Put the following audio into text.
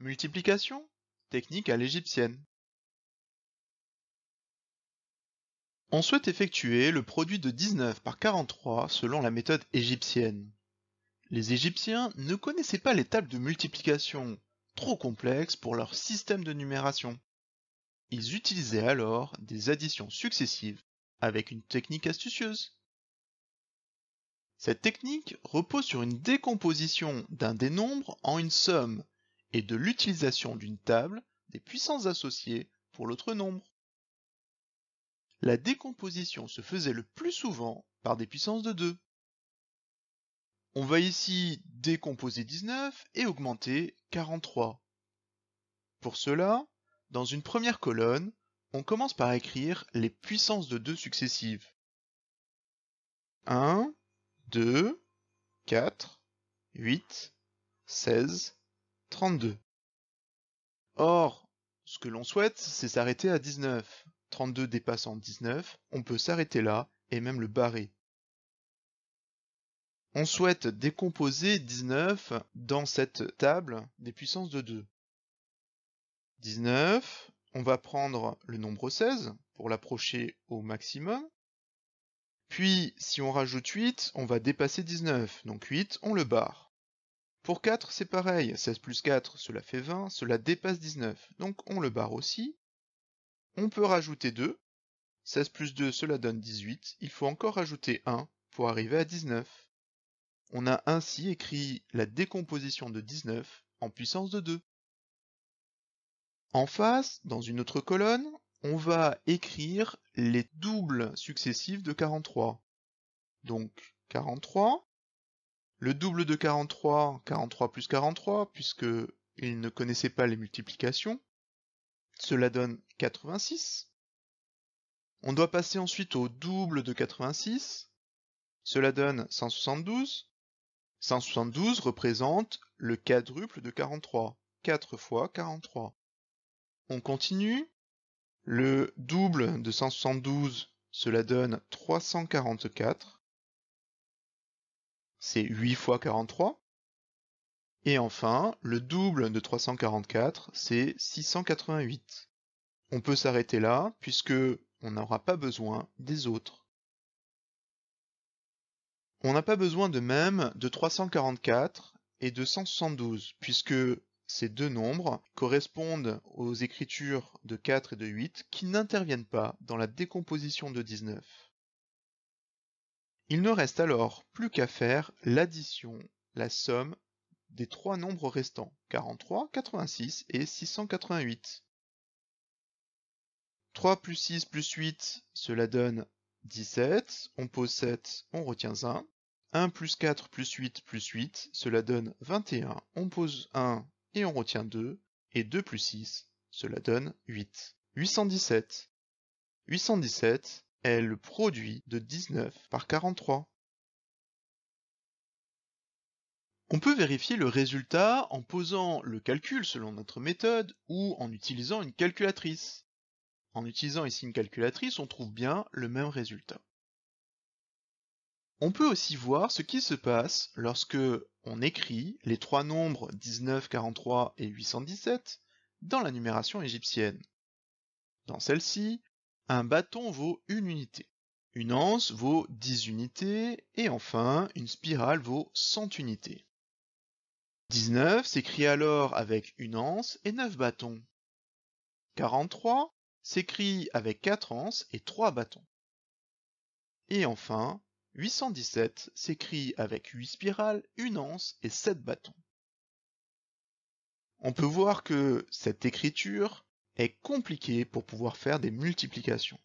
Multiplication, technique à l'égyptienne. On souhaite effectuer le produit de 19 par 43 selon la méthode égyptienne. Les Égyptiens ne connaissaient pas les tables de multiplication, trop complexes pour leur système de numération. Ils utilisaient alors des additions successives avec une technique astucieuse. Cette technique repose sur une décomposition d'un des nombres en une somme et de l'utilisation d'une table des puissances associées pour l'autre nombre. La décomposition se faisait le plus souvent par des puissances de 2. On va ici décomposer 19 et augmenter 43. Pour cela, dans une première colonne, on commence par écrire les puissances de 2 successives. 1, 2, 4, 8, 16, 32. Or, ce que l'on souhaite, c'est s'arrêter à 19. 32 dépassant 19, on peut s'arrêter là et même le barrer. On souhaite décomposer 19 dans cette table des puissances de 2. 19, on va prendre le nombre 16 pour l'approcher au maximum. Puis, si on rajoute 8, on va dépasser 19, donc 8, on le barre. Pour 4, c'est pareil, 16 plus 4, cela fait 20, cela dépasse 19, donc on le barre aussi. On peut rajouter 2, 16 plus 2, cela donne 18, il faut encore rajouter 1 pour arriver à 19. On a ainsi écrit la décomposition de 19 en puissance de 2. En face, dans une autre colonne, on va écrire les doubles successifs de 43. Donc 43, le double de 43, 43 plus 43, puisque ils ne connaissaient pas les multiplications. Cela donne 86. On doit passer ensuite au double de 86. Cela donne 172. 172 représente le quadruple de 43. 4 fois 43. On continue. Le double de 172, cela donne 344. C'est 8 fois 43. Et enfin, le double de 344, c'est 688. On peut s'arrêter là, puisque on n'aura pas besoin des autres. On n'a pas besoin de même de 344 et de 172, puisque ces deux nombres correspondent aux écritures de 4 et de 8 qui n'interviennent pas dans la décomposition de 19. Il ne reste alors plus qu'à faire l'addition, la somme des trois nombres restants, 43, 86 et 688. 3 plus 6 plus 8, cela donne 17, on pose 7, on retient 1. 1 plus 4 plus 8 plus 8, cela donne 21, on pose 1 et on retient 2. Et 2 plus 6, cela donne 8. 817. 817 est le produit de 19 par 43. On peut vérifier le résultat en posant le calcul selon notre méthode ou en utilisant une calculatrice. En utilisant ici une calculatrice, on trouve bien le même résultat. On peut aussi voir ce qui se passe lorsque on écrit les trois nombres 19, 43 et 817 dans la numération égyptienne. Dans celle-ci, un bâton vaut une unité, une anse vaut 10 unités, et enfin, une spirale vaut 100 unités. 19 s'écrit alors avec une anse et 9 bâtons. 43 s'écrit avec 4 anses et 3 bâtons. Et enfin, 817 s'écrit avec 8 spirales, une anse et 7 bâtons. On peut voir que cette écriture est compliquée pour pouvoir faire des multiplications.